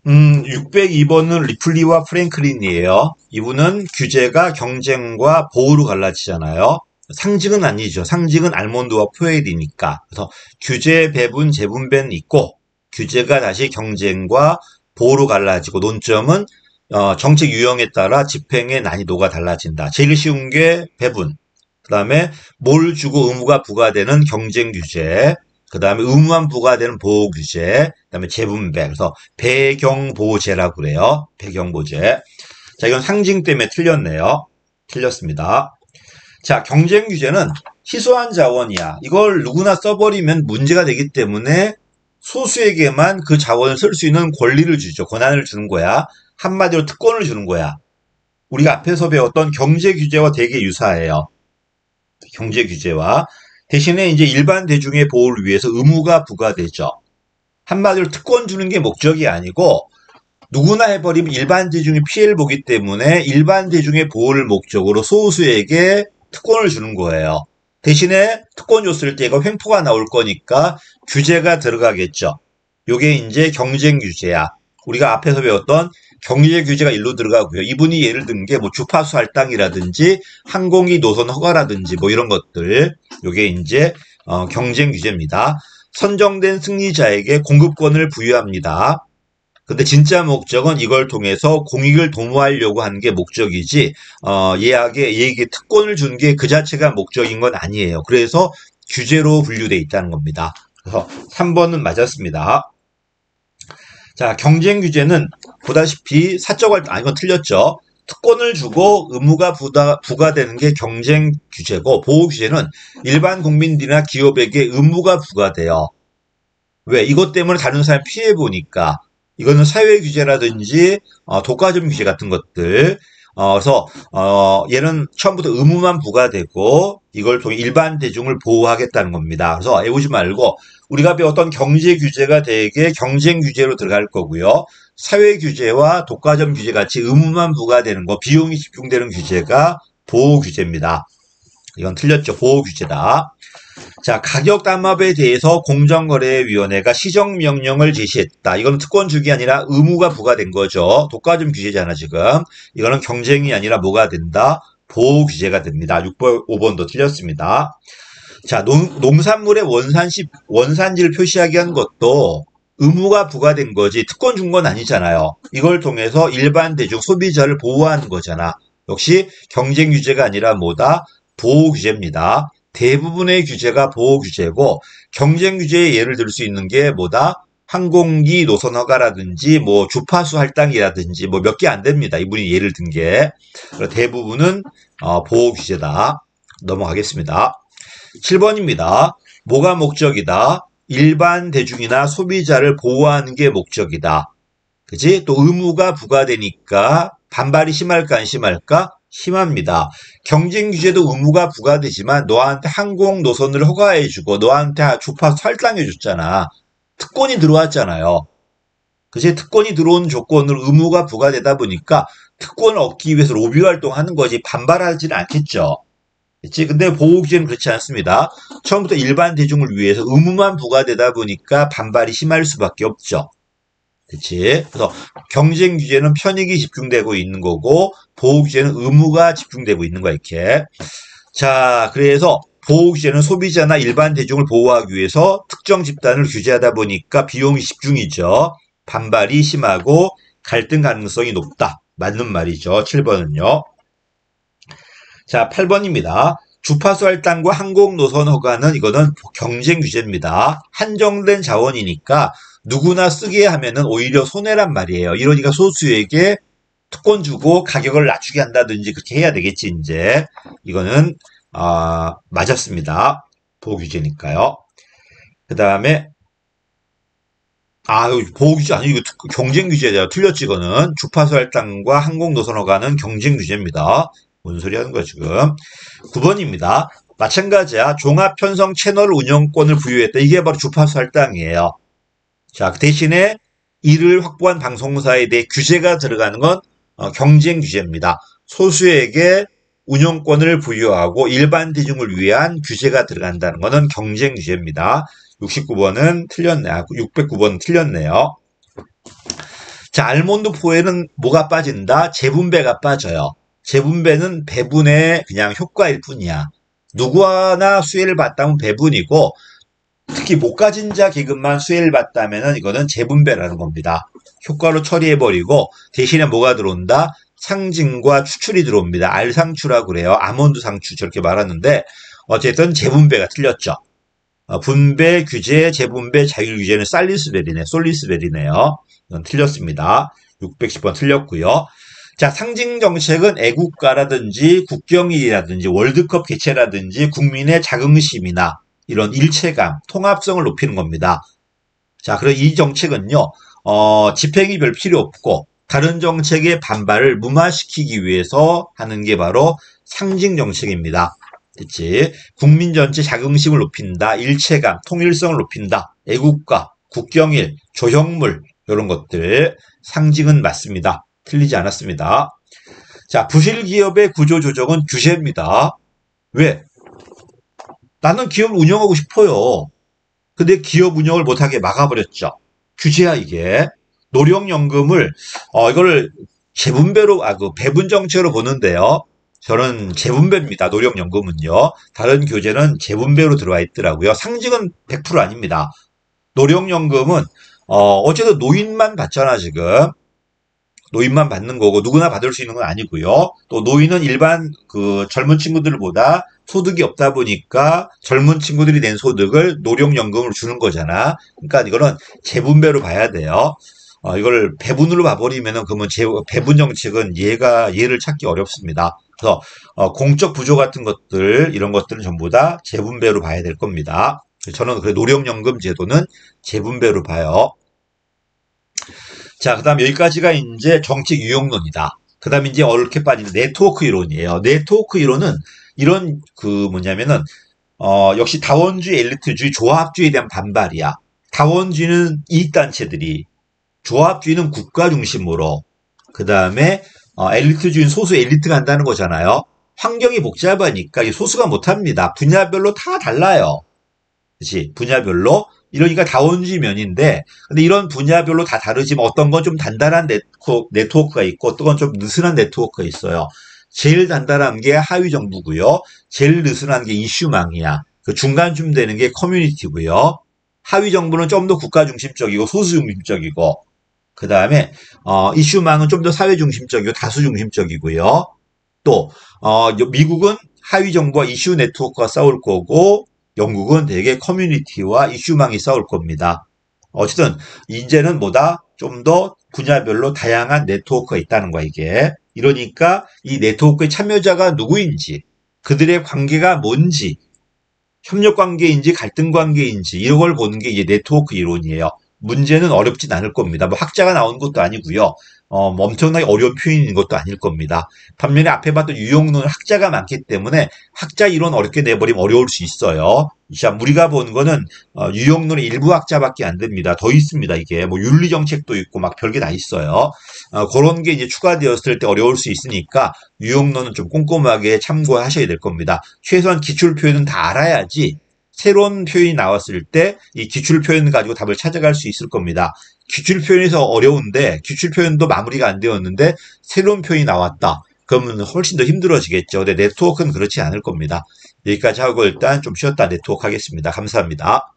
602번은 리플리와 프랭클린이에요. 이분은 규제가 경쟁과 보호로 갈라지잖아요. 상징은 아니죠. 상징은 알몬드와 포엘이니까. 그래서 규제, 배분, 재분배는 있고 규제가 다시 경쟁과 보호로 갈라지고 논점은 정책 유형에 따라 집행의 난이도가 달라진다. 제일 쉬운 게 배분. 그 다음에 뭘 주고 의무가 부과되는 경쟁 규제. 그 다음에 의무만 부과되는 보호 규제. 그 다음에 재분배. 그래서 배경보호제라고 그래요. 배경보호제. 자, 이건 상징 때문에 틀렸네요. 틀렸습니다. 자, 경쟁 규제는 희소한 자원이야. 이걸 누구나 써버리면 문제가 되기 때문에 소수에게만 그 자원을 쓸 수 있는 권리를 주죠. 권한을 주는 거야. 한마디로 특권을 주는 거야. 우리가 앞에서 배웠던 경제 규제와 되게 유사해요. 경제 규제와. 대신에 이제 일반 대중의 보호를 위해서 의무가 부과되죠. 한마디로 특권 주는 게 목적이 아니고 누구나 해버리면 일반 대중이 피해를 보기 때문에 일반 대중의 보호를 목적으로 소수에게 특권을 주는 거예요. 대신에 특권 줬을 때 이거 횡포가 나올 거니까 규제가 들어가겠죠. 요게 이제 경쟁 규제야. 우리가 앞에서 배웠던 경제 규제가 일로 들어가고요. 이분이 예를 든 게 뭐 주파수 할당이라든지 항공기 노선 허가라든지 뭐 이런 것들. 요게 이제 경쟁 규제입니다. 선정된 승리자에게 공급권을 부여합니다. 근데 진짜 목적은 이걸 통해서 공익을 도모하려고 하는 게 목적이지, 얘에게 특권을 준 게 그 자체가 목적인 건 아니에요. 그래서 규제로 분류돼 있다는 겁니다. 그래서 3번은 맞았습니다. 자, 경쟁 규제는 보다시피 사적 활동, 이건 틀렸죠. 특권을 주고 의무가 부과되는 게 경쟁 규제고, 보호 규제는 일반 국민들이나 기업에게 의무가 부과돼요. 왜? 이것 때문에 다른 사람 피해 보니까. 이거는 사회 규제라든지 독과점 규제 같은 것들. 그래서 얘는 처음부터 의무만 부과되고 이걸 통해 일반 대중을 보호하겠다는 겁니다. 그래서 외우지 말고 우리가 배웠던 경제 규제가 되게 경쟁 규제로 들어갈 거고요. 사회 규제와 독과점 규제 같이 의무만 부과되는 거, 비용이 집중되는 규제가 보호 규제입니다. 이건 틀렸죠. 보호 규제다. 자, 가격 담합에 대해서 공정거래위원회가 시정명령을 제시했다. 이건 특권 주기 아니라 의무가 부과된 거죠. 독과점 규제잖아, 지금. 이거는 경쟁이 아니라 뭐가 된다? 보호 규제가 됩니다. 6번, 5번도 틀렸습니다. 자, 농산물의 원산지를 표시하게 한 것도 의무가 부과된 거지 특권 준 건 아니잖아요. 이걸 통해서 일반 대중 소비자를 보호하는 거잖아. 역시 경쟁 규제가 아니라 뭐다? 보호 규제입니다. 대부분의 규제가 보호 규제고 경쟁 규제의 예를 들 수 있는 게 뭐다? 항공기 노선 허가라든지 뭐 주파수 할당이라든지 뭐 몇 개 안 됩니다. 이분이 예를 든 게. 대부분은 보호 규제다. 넘어가겠습니다. 7번입니다. 뭐가 목적이다? 일반 대중이나 소비자를 보호하는 게 목적이다. 그치? 또 의무가 부과되니까 반발이 심할까 안 심할까? 심합니다. 경쟁 규제도 의무가 부과되지만 너한테 항공 노선을 허가해주고 너한테 주파수 할당해줬잖아. 특권이 들어왔잖아요. 그치? 특권이 들어온 조건으로 의무가 부과되다 보니까 특권을 얻기 위해서 로비 활동하는 거지 반발하지는 않겠죠. 그치? 근데 보호규제는 그렇지 않습니다. 처음부터 일반 대중을 위해서 의무만 부과되다 보니까 반발이 심할 수밖에 없죠. 그치? 그래서 경쟁 규제는 편익이 집중되고 있는 거고, 보호 규제는 의무가 집중되고 있는 거야, 이렇게. 자, 그래서 보호 규제는 소비자나 일반 대중을 보호하기 위해서 특정 집단을 규제하다 보니까 비용이 집중이죠. 반발이 심하고 갈등 가능성이 높다. 맞는 말이죠. 7번은요. 자, 8번입니다. 주파수 할당과 항공 노선 허가는 이거는 경쟁 규제입니다. 한정된 자원이니까 누구나 쓰게 하면은 오히려 손해란 말이에요. 이러니까 소수에게 특권 주고 가격을 낮추게 한다든지 그렇게 해야 되겠지, 이제. 이거는, 맞았습니다. 보호규제니까요. 그 다음에, 보호규제 아니, 이거 경쟁규제야. 틀렸지, 이거는. 주파수 할당과 항공 노선 허가는 경쟁규제입니다. 뭔 소리 하는 거야, 지금. 9번입니다. 마찬가지야. 종합 편성 채널 운영권을 부여했다. 이게 바로 주파수 할당이에요. 자, 그 대신에 이를 확보한 방송사에 대해 규제가 들어가는 건 경쟁 규제입니다. 소수에게 운영권을 부여하고 일반 대중을 위한 규제가 들어간다는 것은 경쟁 규제입니다. 69번은 틀렸네요. 609번은 틀렸네요. 자, 알몬드 포에는 뭐가 빠진다? 재분배가 빠져요. 재분배는 배분의 그냥 효과일 뿐이야. 누구나 수혜를 받다면 배분이고, 특히 못 가진 자 계급만 수혜를 받다면은 이거는 재분배라는 겁니다. 효과로 처리해버리고 대신에 뭐가 들어온다? 상징과 추출이 들어옵니다. 알상추라고 그래요. 아몬드 상추 저렇게 말하는데 어쨌든 재분배가 틀렸죠. 분배, 규제, 재분배, 자율규제는 솔리스벨이네요. 이건 틀렸습니다. 610번 틀렸고요. 자, 상징 정책은 애국가라든지 국경일이라든지 월드컵 개최라든지 국민의 자긍심이나 이런 일체감, 통합성을 높이는 겁니다. 자, 그럼 이 정책은요, 집행이 별 필요 없고 다른 정책의 반발을 무마시키기 위해서 하는 게 바로 상징 정책입니다. 됐지? 국민 전체 자긍심을 높인다, 일체감, 통일성을 높인다, 애국가, 국경일, 조형물 이런 것들 상징은 맞습니다. 틀리지 않았습니다. 자, 부실기업의 구조조정은 규제입니다. 왜? 나는 기업을 운영하고 싶어요. 근데 기업 운영을 못하게 막아버렸죠. 규제야 이게. 노령연금을 이걸 재분배로 그 배분 정책으로 보는데요. 저는 재분배입니다. 노령연금은요. 다른 교재는 재분배로 들어와 있더라고요. 상징은 100% 아닙니다. 노령연금은 어쨌든 노인만 받잖아 지금. 노인만 받는 거고 누구나 받을 수 있는 건 아니고요. 또 노인은 일반 그 젊은 친구들보다 소득이 없다 보니까 젊은 친구들이 낸 소득을 노령연금으로 주는 거잖아. 그러니까 이거는 재분배로 봐야 돼요. 이걸 배분으로 봐버리면은 그러면 배분 정책은 예를 찾기 어렵습니다. 그래서 공적 부조 같은 것들 이런 것들은 전부 다 재분배로 봐야 될 겁니다. 저는 그래 노령연금 제도는 재분배로 봐요. 자, 그 다음 여기까지가 이제 정책 유용론이다. 그 다음에 이제 어렵게 빠지는 네트워크 이론이에요. 네트워크 이론은 이런 뭐냐면은, 역시 다원주의, 엘리트주의, 조합주의에 대한 반발이야. 다원주의는 이익단체들이, 조합주의는 국가 중심으로, 그 다음에, 엘리트주의는 소수 엘리트가 한다는 거잖아요. 환경이 복잡하니까 소수가 못합니다. 분야별로 다 달라요. 그치? 분야별로. 이러니까 다원주의 면인데, 근데 이런 분야별로 다 다르지만 어떤 건 좀 단단한 네트워크가 있고, 어떤 건 좀 느슨한 네트워크가 있어요. 제일 단단한 게 하위 정부고요. 제일 느슨한 게 이슈망이야. 그 중간쯤 되는 게 커뮤니티고요. 하위 정부는 좀 더 국가 중심적이고 소수 중심적이고, 그 다음에 이슈망은 좀 더 사회 중심적이고 다수 중심적이고요. 또 미국은 하위 정부와 이슈 네트워크가 싸울 거고, 영국은 되게 커뮤니티와 이슈망이 싸울 겁니다. 어쨌든 이제는 뭐다? 좀 더 분야별로 다양한 네트워크가 있다는 거야 이게. 이러니까 이 네트워크의 참여자가 누구인지, 그들의 관계가 뭔지, 협력 관계인지 갈등 관계인지 이런 걸 보는 게 이제 네트워크 이론이에요. 문제는 어렵진 않을 겁니다. 뭐 학자가 나오는 것도 아니고요. 뭐 엄청나게 어려운 표현인 것도 아닐 겁니다. 반면에 앞에 봤던 유용론은 학자가 많기 때문에 학자 이론 어렵게 내버리면 어려울 수 있어요. 자, 우리가 보는 거는 유용론의 일부 학자밖에 안 됩니다. 더 있습니다. 이게 뭐 윤리 정책도 있고 막 별게 다 있어요. 그런 게 이제 추가되었을 때 어려울 수 있으니까 유용론은 좀 꼼꼼하게 참고하셔야 될 겁니다. 최소한 기출 표현은 다 알아야지 새로운 표현이 나왔을 때 이 기출 표현 가지고 답을 찾아갈 수 있을 겁니다. 기출 표현에서 어려운데 기출 표현도 마무리가 안 되었는데 새로운 표현이 나왔다. 그러면 훨씬 더 힘들어지겠죠. 근데 네트워크는 그렇지 않을 겁니다. 여기까지 하고 일단 좀 쉬었다 네트워크 하겠습니다. 감사합니다.